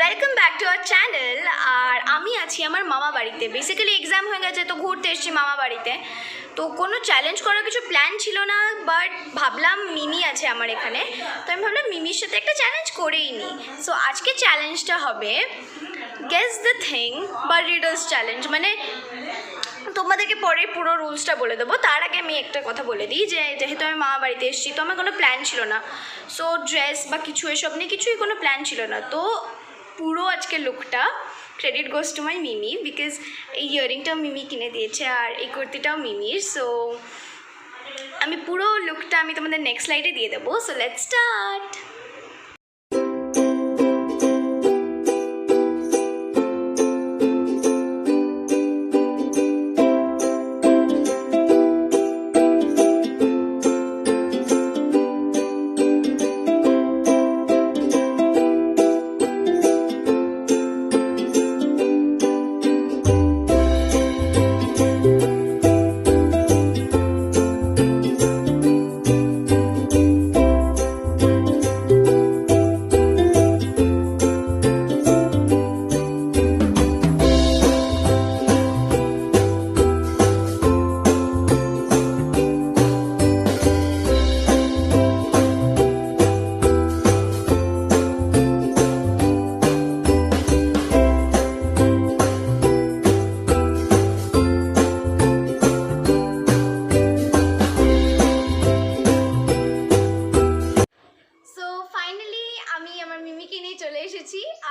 Welcome back to our channel. আর আমি আছি আমার মামা বাড়িতে। বেসিক্যালি এক্সাম হয়ে গেছে, তো ঘুরতে এসেছি মামা বাড়িতে। তো কোনো চ্যালেঞ্জ করার কিছু প্ল্যান ছিল না, বাট ভাবলাম মিমি আছে আমার এখানে, তো আমি ভাবলাম মিমির সাথে একটা চ্যালেঞ্জ করেই নিই। সো আজকে চ্যালেঞ্জটা হবে গেস দ্য থিং বা রিডলস চ্যালেঞ্জ। মানে তোমাদেরকে পরে পুরো রুলসটা বলে দেবো, তার আগে আমি একটা কথা বলে দিই যে যেহেতু আমি মামা বাড়িতে এসেছি, তো আমার কোনো প্ল্যান ছিল না। সো ড্রেস বা কিছু এসব নিয়ে কিছুই কোনো প্ল্যান ছিল না। তো পুরো আজকে লুকটা credit goes to my Mimi, because এই ইয়াররিংটাও মিমি কিনে দিয়েছে আর এই কুর্তিটাও মিমির। সো আমি পুরো লুকটা আমি তোমাদের নেক্সট স্লাইডে দিয়ে দেবো। So let's start.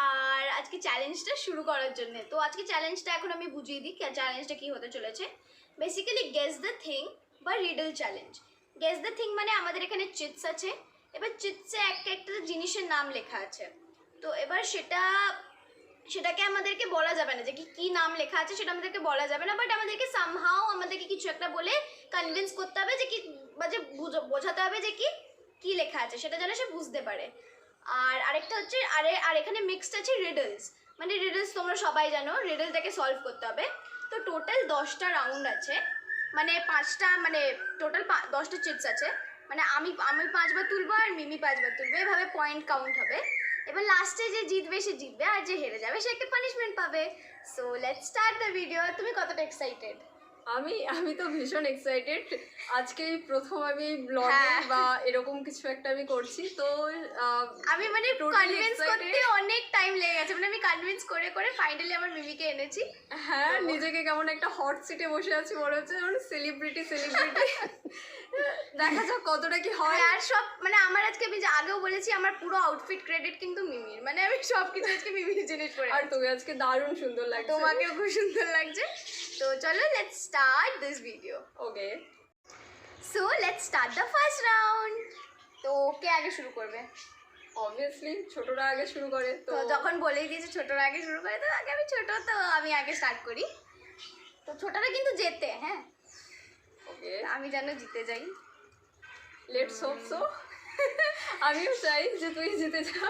আর আজকে চ্যালেঞ্জটা শুরু করার জন্য, তো আজকে চ্যালেঞ্জটা এখন আমি বুঝিয়ে দিই চ্যালেঞ্জটা কি হতে চলেছে। বেসিক্যালি গেস দ্য থিং বা riddle challenge. Guess the thing মানে আমাদের এখানে চিটস আছে, এবার চিটসে একটা জিনিসের নাম লেখা আছে। তো এবার সেটাকে আমাদেরকে বলা যাবে না যে কি নাম লেখা আছে, সেটা আমাদেরকে বলা যাবে না, বাট আমাদেরকে সামহাও আমাদেরকে কিছু একটা বলে কনভিন্স করতে হবে যে কি, বা যে বোঝাতে হবে যে কি লেখা আছে, সেটা যেন সে বুঝতে পারে। আর আরেকটা হচ্ছে আর এখানে মিক্সড আছে রিডলস। মানে রিডলস তোমরা সবাই জানো, রিডলটাকে সলভ করতে হবে। তো টোটাল 10টা রাউন্ড আছে, মানে 5টা, মানে টোটাল 10টা চিটস আছে। মানে আমি 5বার তুলবো আর মিমি 5বার তুলবে, এভাবে পয়েন্ট কাউন্ট হবে। এবার লাস্টে যে জিতবে সে জিতবে, আর যে হেরে যাবে সে একটা পানিশমেন্ট পাবে। So let's start the video. তুমি কতটা এক্সাইটেড? আমি তো ভীষণ এক্সাইটেড। আজকেই প্রথম আমি ব্লগে বা এরকম কিছু একটা আমি করছি, তো আমি মানে কনভিন্স করতে অনেক টাইম লেগে গেছে। মানে আমি কনভিন্স করে ফাইনালি আমার মিমিকে এনেছি। হ্যাঁ, নিজেকে কেমন একটা হট সিটে বসে আছি মনে হচ্ছে, যেমন সেলিব্রিটি দেখা যাক কতটা কি হয়। আর সব মানে আমার আজকে আমি যে আগেও বলেছি, আমার পুরো আউটফিট ক্রেডিট কিন্তু মিমির। মানে আমি সব কিছু আজকে মিমির জিনিস পরে, আর তোকে আজকে দারুণ সুন্দর লাগছে। তোমাকেও খুব সুন্দর লাগছে। তো চলো let's start this video. Okay, so let's start the first round. তো কে আগে শুরু করবে? অবভিয়াসলি ছোটরা আগে শুরু করে। তো যখন বলেই দিয়েছে ছোটরা আগে শুরু করে, তো আগে আমি ছোট, তো আমি আগে স্টার্ট করি। তো ছোটরা কিন্তু জেতে, হ্যাঁ ওকে, আমি যেন জিতে যাই। Let's hope so. আমিও চাই যে তুই জিতে যা।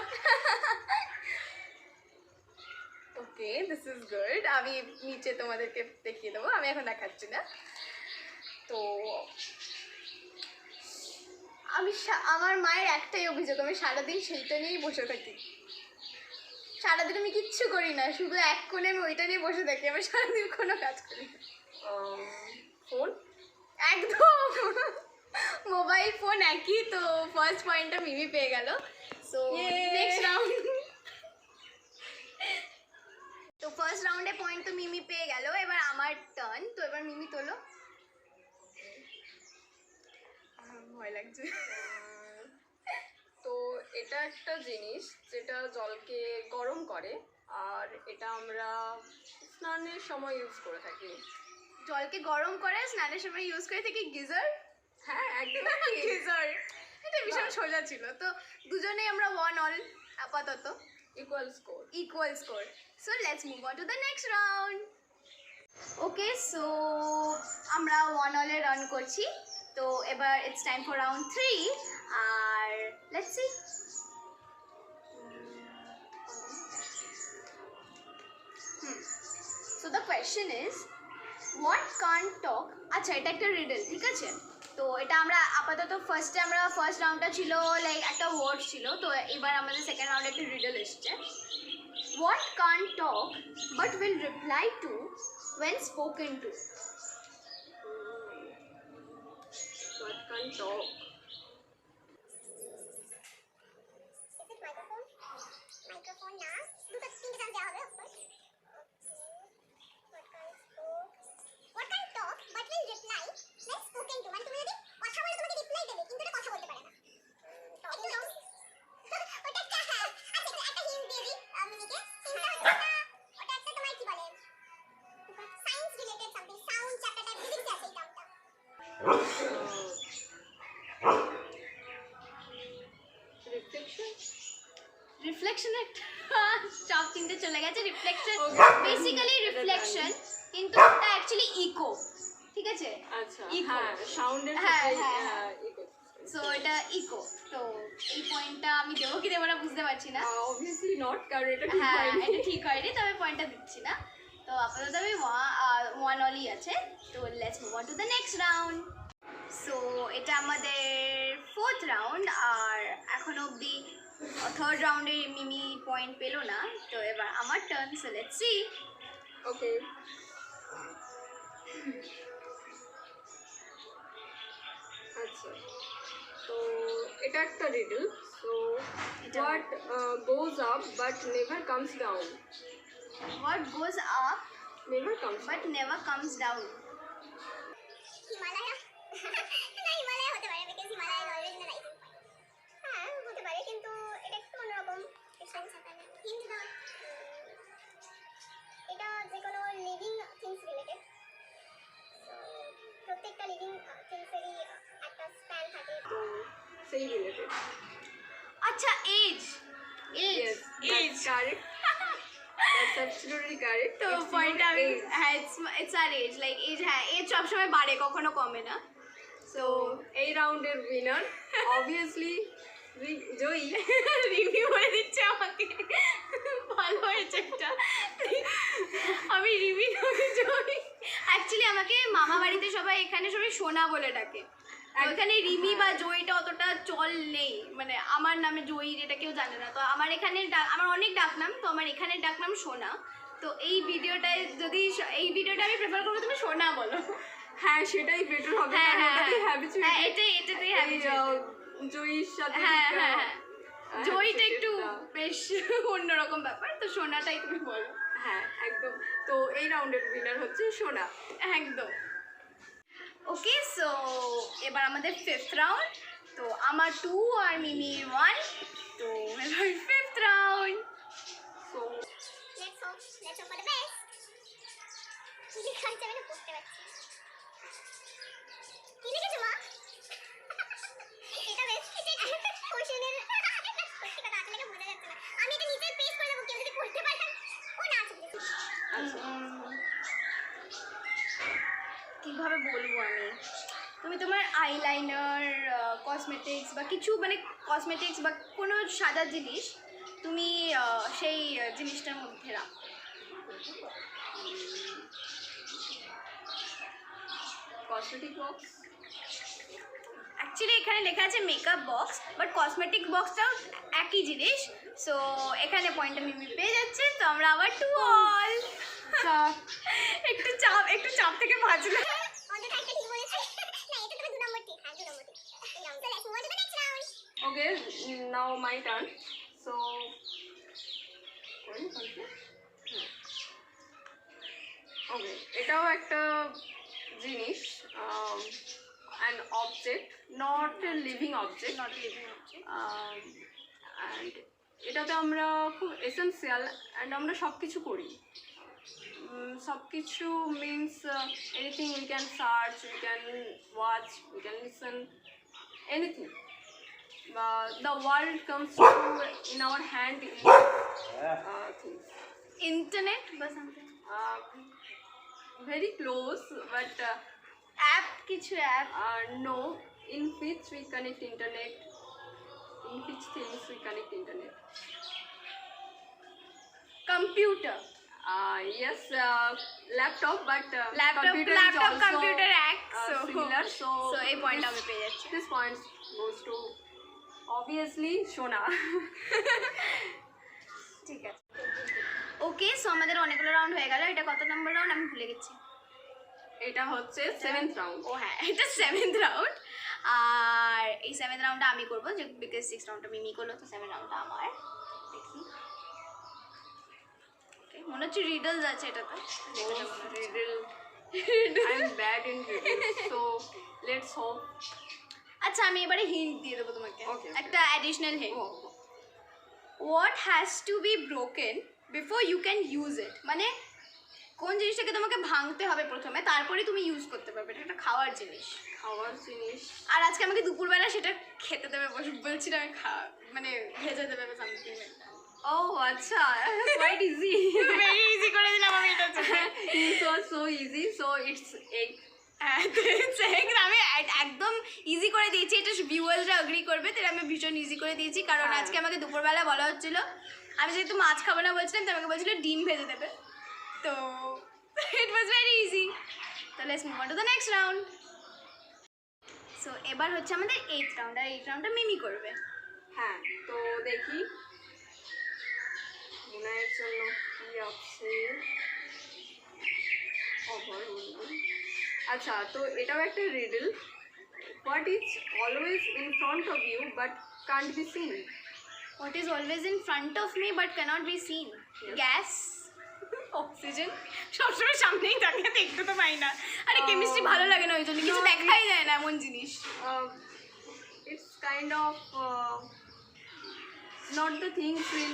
ওকে, দিস ইজ গুড। আমি নিচে তোমাদেরকে দেখিয়ে দেবো, আমি এখন দেখাচ্ছি না। তো আমার মায়ের একটাই অভিযোগ, আমি সারাদিন সেইটা নিয়েই বসে থাকি। সারাদিন আমি কিচ্ছু করি না, শুধু এক কোণে আমি ওইটা নিয়ে বসে থাকি। আমি সারাদিন কোনো কাজ করি না। ফোন, একদম মোবাইল ফোন একই। তো ফার্স্ট পয়েন্টটা মিমি পেয়ে গেল। So next round. তো ফার্স্ট রাউন্ডে পয়েন্ট তো মিমি পেয়ে গেল, এবার আমার টার্ন। তো এবার মিমি তোলো। ভয় লাগছে। তো এটা একটা জিনিস যেটা জলকে গরম করে, আর এটা আমরা স্নানের সময় ইউজ করে থাকি। জলকে গরম করে স্নানের সময় ইউজ করে থাকি? গিজার? হ্যাঁ, একদম গিজার। এটা ভীষণ সোজা ছিল। তো দুজনেই আমরা 1-1 আপাতত, equal score. So let's move on to the next round. Okay, so আমরা 1-1 রান করছি। তো এবার ইটস টাইম ফর রাউন্ড 3, আর let's see. So the question is what can't talk. আচ্ছা, এটা একটা রিডল, ঠিক আছে? তো এটা আমরা আপাতত ফার্স্ট রাউন্ডটা ছিল লাইক একটা ওয়ার্ড ছিল, তো এবার আমাদের সেকেন্ড রাউন্ডে একটা রিডল এসছে। What can't talk but will reply to when spoken to? What can't talk? Microphone না দুটো তিনটে চান্স দেওয়া হবে of course. What can talk but will reply when spoken to? মানে তুমি যদি কথা বলে তোমাকে রিপ্লাই দেবে কিন্তু এটা কথা বলতে পারে না। ওটা একটা একটা হিন্ট দিয়ে দিই মিনিকে। হিন্টটা হচ্ছে ওটা একটা তোমার কি বলে সায়েন্স রিলেটেড সামথিং সাউন্ড চ্যাপ্টারটা ফিজিক্সে আছে এই টার্মটা। Reflection? রিফ্লেকশন একটা সব তিনটে চলে গেছে। Reflection Okay. বেসিক্যালি এটা রিফ্লেকশন, জানি। কিন্তু ওটা অ্যাকচুয়ালি ইকো, ঠিক আছে? আচ্ছা, Echo. হ্যাঁ, সাউন্ডের হ্যাঁ, সাথে হ্যাঁ, হ্যাঁ। echo. সো এটা ইকো। তো এই পয়েন্টটা আমি দেবো কি দেবো না বুঝতে পারছি না। Obviously not, কারণ এটা ঠিক হ্যাঁ, হয়নি। এটা ঠিক হয়নি, তবে পয়েন্টটা দিচ্ছি না। তো আপাতত আমি ওয়ান অনলি আছে। তো let's move on to the next round. So এটা আমাদের 4th রাউন্ড, আর এখনো অবধি 3rd রাউন্ডে মিমি পয়েন্ট পেলো না। তো এবার আমার turn, so let's see. Okay. আচ্ছা, তো এটা একটা রিডল। সো এটা- what goes up but never comes down? What goes up Never comes but down. Never comes down? Himalaya না হিমালয়া হতে পারে because Himalaya is always in the rising point. হ্যাঁ হতে পারে কিন্তু এটা একটু অন্যরকম ডিফারেন্স আছে। হিন্ট দাও। এটা যে কোনো লিভিং থিংস রিলেটেড। প্রত্যেকটা লিভিং থিংসেরই একটা স্প্যান থাকে। তো সেই রিলেটেড। আচ্ছা, age. Yes, that's correct. That's absolutely correct. তো It's পয়েন্ট your আমি age. হ্যাঁ, ইটস আর এজ, লাইক এজ। হ্যাঁ, এজ সবসময় বাড়ে, কখনো কমে না। So এই রাউন্ডের উইনার অবভিয়াসলি জয়ী। রিভিউ করে দিচ্ছে আমাকে, ভালো হয়েছে এটা। আমি রিভিউ জয়। অ্যাকচুয়ালি আমাকে মামা বাড়িতে সবাই এখানে সবাই সোনা বলে ডাকে। তো এখানে রিমি বা জয়টা অতটা চল নেই, মানে আমার নামে জয়ী এটা কেউ জানে না। তো আমার এখানে আমার অনেক ডাকনাম, তো আমার এখানে ডাকনাম সোনা। তো এই ভিডিওটায় যদি এই ভিডিওটা আমি প্রেফার করবো তুমি সোনা বলো। হ্যাঁ, সেটাই বেটার হবে, হ্যাঁ, কারণ হ্যাঁ, ওটাতেই হ্যাঁ। habituated। হ্যাঁ, এটাতেই এই, habituated। জয়ীর সাথে হ্যাঁ, হ্যাঁ, হ্যাঁ। জয়টা habituated একটু না। বেশ অন্যরকম ব্যাপার, তো সোনাটাই তুমি বলো। হ্যাঁ, একদম। তো এই রাউন্ডের উইনার হচ্ছে সোনা। একদম। ওকে, সো এবার আমাদের 5th রাউন্ড। তো আমার 2 আর মিমির 1। তো এবার 5th round. So Let's hope for the best. কি লিখাইছে আমি না বুঝতে পারছি। কি লিখেছো মা? এটা বেশ কোশ্চেনের সত্যি কথা আসলে বোঝা যাচ্ছে না। আমি এটা নিচে পেস্ট করে দেবো, কেউ যদি পড়তে পারে। ও না আছে। আচ্ছা, কিভাবে বলবো আমি? তুমি তোমার আইলাইনার, কসমেটিক্স বা কিছু, মানে কসমেটিক্স বা কোনো সাদা জিনিস তুমি সেই জিনিসটার মধ্যে রাখো। Cosmetic box. অ্যাকচুয়ালি এখানে লেখা আছে মেকআপ বক্স, বাট কসমেটিক বক্সটাও একই জিনিস। সো এখানে পয়েন্টটা মিমি পেয়ে যাচ্ছে। তো আমরা আবার 2 অল। একটু চাপ থেকে বাঁচলে। অন্তত একটা ঠিক বলেছে। না এটা তো 2 নম্বর ঠিক। হ্যাঁ 2 নম্বর ঠিক। এই রাউন্ড তো let's move on to the next round. Okay, now my turn. So okay, এটাও একটা জিনিস, an object, not a living object. Not living object. And এটাতে আমরা খুব এসেন্সিয়াল, অ্যান্ড আমরা সব কিছু করি। সব কিছু means anything we can search, we can watch, we can listen, anything. The world comes to in our hand in things. Internet বা something. Very close, but app, কিছু app. no. In which we connect internet? In which things we connect internet? Computer. Yes, laptop, but laptop, computer is also computer এক। similar. So এই পয়েন্টটা আমি পেয়ে যাচ্ছি। this point goes to obviously Shona. ঠিক আছে। আমাদের অনেকগুলো রাউন্ড হয়ে গেল। এটা কত নম্বর রাউন্ড আমি ভুলে গেছি। এটা হচ্ছে 7th রাউন্ড। ও হ্যাঁ, এটা 7th রাউন্ড। আর এই 7th রাউন্ডটা আমি করবো, যে বিকজ 6th রাউন্ডটা মিমি করলো, তো 7th রাউন্ডটা আমার। দেখি, ওকে, মনে হচ্ছে রিডলস আছে এটাতে। riddle. I'm bad in riddles, so let's hope. আচ্ছা, আমি এবারে হিন্ট দিয়ে দেবো তোমাকে, Okay. একটা additional hint. Oh, what has to be broken before you can use it, মানে কোন জিনিসটাকে তোমাকে ভাঙতে হবে প্রথমে, তারপরে তুমি ইউজ করতে পারবে। এটা একটা খাওয়ার জিনিস। খাওয়ার জিনিস। আর আজকে আমাকে দুপুরবেলা সেটা খেতে দেবে, বলছি না, মানে ভেজে দেবে সামথিং। ও আচ্ছা, quite easy. ভেরি ইজি করে দিলাম আমি এটা। It was so easy, so it's egg. হ্যাঁ, আমি একদম ইজি করে দিয়েছি। এটা ভিউয়ার্সরা এগ্রি করবে, তাহলে আমি ভীষণ ইজি করে দিয়েছি, কারণ হ্যাঁ। আজকে আমাকে দুপুরবেলা বলা হচ্ছিল, আমি যেহেতু মাছ খাবো না বলছিলাম, তো আমাকে বলছিল ডিম ভেজে দেবে, তো ইট ওয়াজ ভেরি ইজি। তো let's move on to the next round. So এবার হচ্ছে আমাদের 8th রাউন্ড, আর 8th রাউন্ডটা মিমি করবে। হ্যাঁ, তো দেখি মুনায়ের জন্য কি আছে। আচ্ছা, তো এটাও একটা riddle. What is always in front of you but can't be seen? What is always in front of me but cannot be seen? Gas, oxygen, সবসময় সামনেই থাকে, দেখতে তো পাই না। আরে কেমিস্ট্রি ভালো লাগে না, ওই জন্য কিছু দেখাই যায় না এমন জিনিস। It's kind of not the things in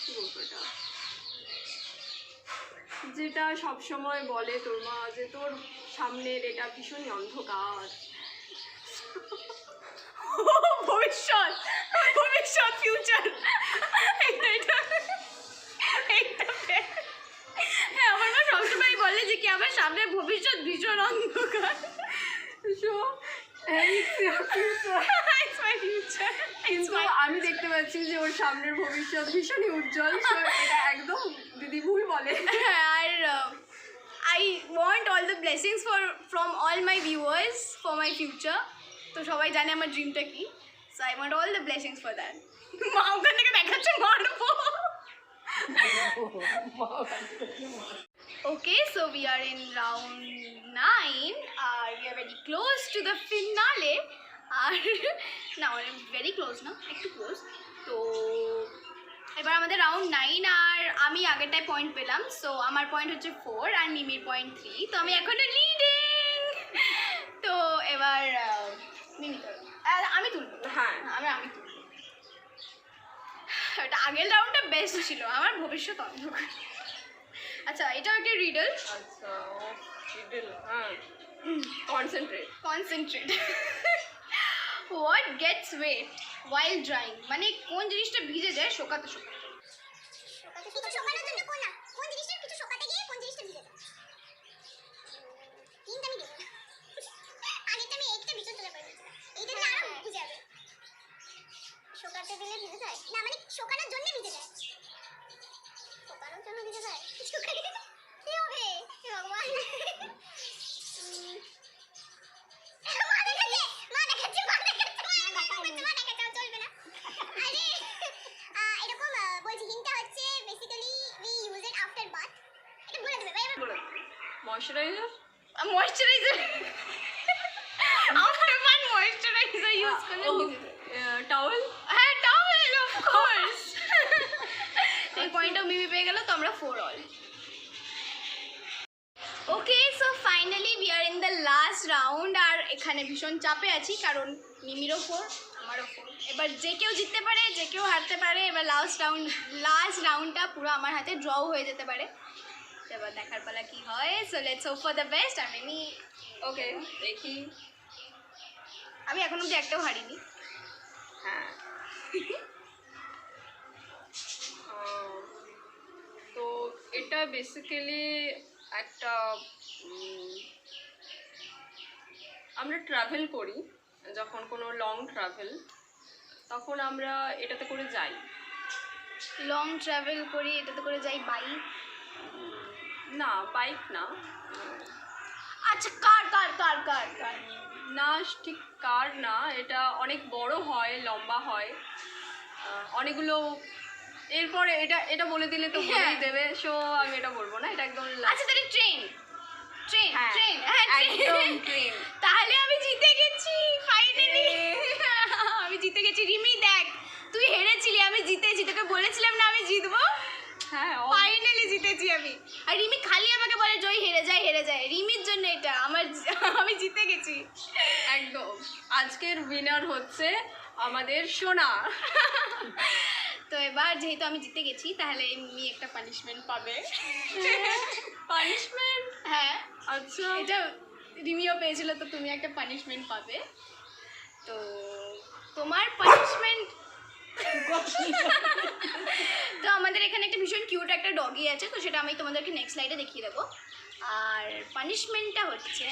কি বলবো এটা, যেটা সবসময় বলে তোর মা যে তোর সামনের এটা ভীষণই অন্ধকার। ভবিষ্যৎ, ভবিষ্যৎ, ফিউচার। হ্যাঁ, আমার মা সবসময় বলে যে কি আমার সামনে ভবিষ্যৎ ভীষণ অন্ধকার। So, it's your future. It's my future. কিন্তু আমি দেখতে পাচ্ছি যে ওর সামনের ভবিষ্যৎ ভীষণই উজ্জ্বল। So, এটা একদম দিদি ভুল বলে। আর I want all the blessings from all my viewers for my future. তো সবাই জানে আমার ড্রিমটা কি, so I want all the blessings for that. মা ওখান থেকে দেখাচ্ছে, মারবো। Okay, so we are in round 9. We are very close to the finale. Now very close, না একটু ক্লোজ। তো এবার আমাদের রাউন্ড 9, আর আমি আগেরটায় পয়েন্ট পেলাম, সো আমার পয়েন্ট হচ্ছে 4 আর মিমির পয়েন্ট 3, তো আমি এখনো লিডিং। তো এবার মিমি করবো, আর আমি তুলবো। হ্যাঁ, আমি তুলবো। এটা আগের রাউন্ডটা বেস্ট ছিল, আমার ভবিষ্যৎ অন্ধকার। আচ্ছা, এটাও একটা রিডল। আচ্ছা, রিডল। হ্যাঁ, concentrate. What gets wet while drying, মানে কোন জিনিসটা ভিজে যায় শোকাতে শোকাতে? কিছু শোকানোর জন্য কোন জিনিসটা কিছু শোকাতে গিয়ে কোন জিনিসটা ভিজে যায়? হিন্ট আমি দেবো। আগেটা আমি একটা ভিতর তুলে করে দিচ্ছিলাম, এইটা দিলে আরো ভিজে যাবে। শোকাতে দিলে ভিজে যায় না, মানে শোকানোর জন্য ভিজে যায়। শোকানোর জন্য ভিজে যায়, শোকাতে কি হবে? হে ভগবান, মা দেখাচ্ছে, চলবে না। আরে এরকম বলছি, হিন্টটা হচ্ছে basically we use it after bath. এটা বলে দেবে ভাই, এবার moisturizer. Moisturizer, after one moisturizer use করলে টাওয়েল। হ্যাঁ, টাওয়েল, অফ কোর্স। এই পয়েন্টও মিমি পেয়ে গেল, তো আমরা 4 all. Okay, so finally we are in the last round, আর এখানে ভীষণ চাপে আছি, কারণ মিমিরও 4, আমারও 4। এবার যে কেউ জিততে পারে, যে কেউ হারতে পারে। এবার লাস্ট রাউন্ডটা পুরো আমার হাতে ড্রও হয়ে যেতে পারে। এবার দেখার পালা কি হয়। So let's hope for the best. আর মিমি, ওকে, দেখি। আমি এখন অব্দি একটাও হারিনি। হ্যাঁ, তো এটা বেসিক্যালি একটা আমরা ট্রাভেল করি, যখন কোনো লং ট্রাভেল, তখন আমরা এটাতে করে যাই। লং ট্রাভেল করি, এটাতে করে যাই। বাইক? না, বাইক না। আচ্ছা, কার কার কার কার কার না, ঠিক কার না। এটা অনেক বড় হয়, লম্বা হয়, অনেকগুলো এরপরে এটা বলে দিলে তো বলেই দেবে, সো আমি এটা বলবো না, এটা একদম আচ্ছা তাহলে ট্রেন ট্রেন হ্যাঁ, ট্রেন হ্যাঁ একদম ট্রেন ট্রেন। তাহলে আমি জিতে গেছি ফাইনালি। আমি জিতে গেছি। রিমি দেখ তুই হেরেছিলি, আমি জিতেছি, তোকে বলেছিলাম না আমি জিতবো। হ্যাঁ ফাইনালি জিতেছি আমি। আর রিমি খালি আমাকে বলে জয় হেরে যায় হেরে যায়, রিমির জন্য এটা আমার আমি জিতে গেছি। একদম। আজকের উইনার হচ্ছে আমাদের সোনা। তো এবার যেহেতু আমি জিতে গেছি তাহলে মিমি একটা পানিশমেন্ট পাবে। পানিশমেন্ট? হ্যাঁ আচ্ছা, এটা রিমিও পেয়েছিল, তো তুমি একটা পানিশমেন্ট পাবে। তো তোমার পানিশমেন্ট তো আমাদের এখানে একটা ভীষণ কিউট একটা ডগি আছে, তো সেটা আমি তোমাদেরকে নেক্সট স্লাইডে দেখিয়ে দেবো। আর পানিশমেন্টটা হচ্ছে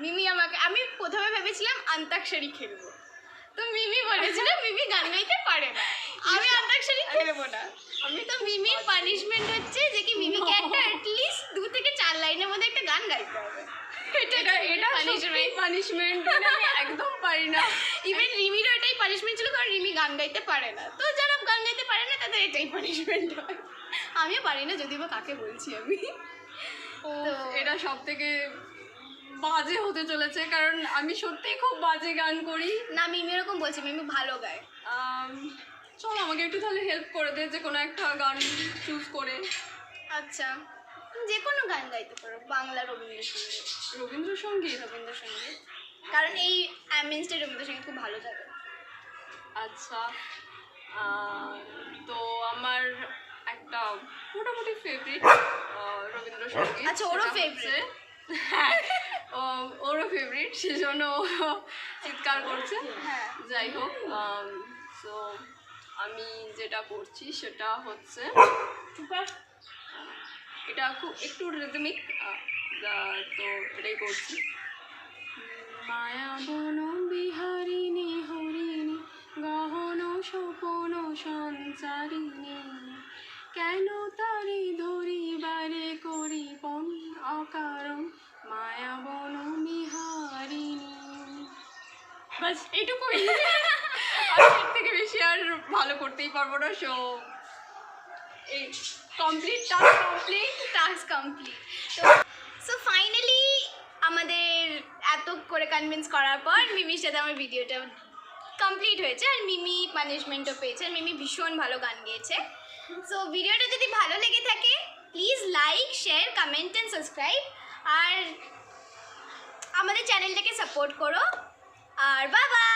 মিমি আমাকে, আমি প্রথমে ভেবেছিলাম অন্তাক্ষরী খেলবো, তো মিমি বলেছিল মিমি গান গাইতে পারে না, আমি অন্তাক্ষরী খেলবো না। আমি তো মিমির পানিশমেন্ট হচ্ছে যে কি মিমিকে একটা অ্যাটলিস্ট 2 থেকে 4 লাইনের মধ্যে একটা গান গাইতে হবে। এটা পানিশমেন্ট। পানিশমেন্ট আমি একদম পারি না। ইভেন রিমিরও এটাই পানিশমেন্ট ছিল, কারণ রিমি গান গাইতে পারে না, তো যারা গান গাইতে পারে না তাদের এটাই পানিশমেন্ট হয়। আমিও পারি না, যদিও বা কাকে বলছি আমি। ও, এটা সব থেকে বাজে হতে চলেছে, কারণ আমি সত্যিই খুব বাজে গান করি। না মিমি এরকম বলছি, মিমি ভালো গায়। চল আমাকে একটু তাহলে হেল্প করে দে, যে কোনো একটা গান চুজ করে। আচ্ছা যে কোনো গান গাইতে পারো, বাংলা রবীন্দ্রসঙ্গীত। রবীন্দ্রসঙ্গীত? রবীন্দ্রসঙ্গীত, কারণ এই অ্যাম্বিয়েন্সটা রবীন্দ্রসঙ্গীত খুব ভালো যাবে। আচ্ছা, তো আমার একটা মোটামুটি ফেভারিট রবীন্দ্রসঙ্গীত। আচ্ছা, ওরও সেটা favourite? হচ্ছে- হ্যাঁ, ওরও ফেভারিট, সেজন্য ও চিৎকার করছে। হ্যাঁ যাই হোক, সো আমি যেটা করছি সেটা হচ্ছে এটা খুব একটু রিদমিক, তো এটাই করছি। মায়া বন বিহারিণী হরিণী গহন স্বপন সঞ্চারিণী, কেন তারি ধরিবারে করি পণ অকারণ মায়া বন বিহারিণী। বাস এইটুকুই। আমি এর থেকে বেশি আর ভালো করতেই পারবো না। এই complete, task complete. So finally আমাদের এত করে কনভিন্স করার পর মিমির সাথে আমার ভিডিওটা কমপ্লিট হয়েছে, আর মিমি পানিশমেন্টও পেয়েছে, আর মিমি ভীষণ ভালো গান গেয়েছে। সো ভিডিওটা যদি ভালো লেগে থাকে please like share comment and subscribe, আর আমাদের চ্যানেলটাকে সাপোর্ট করো। আর বাই বাই।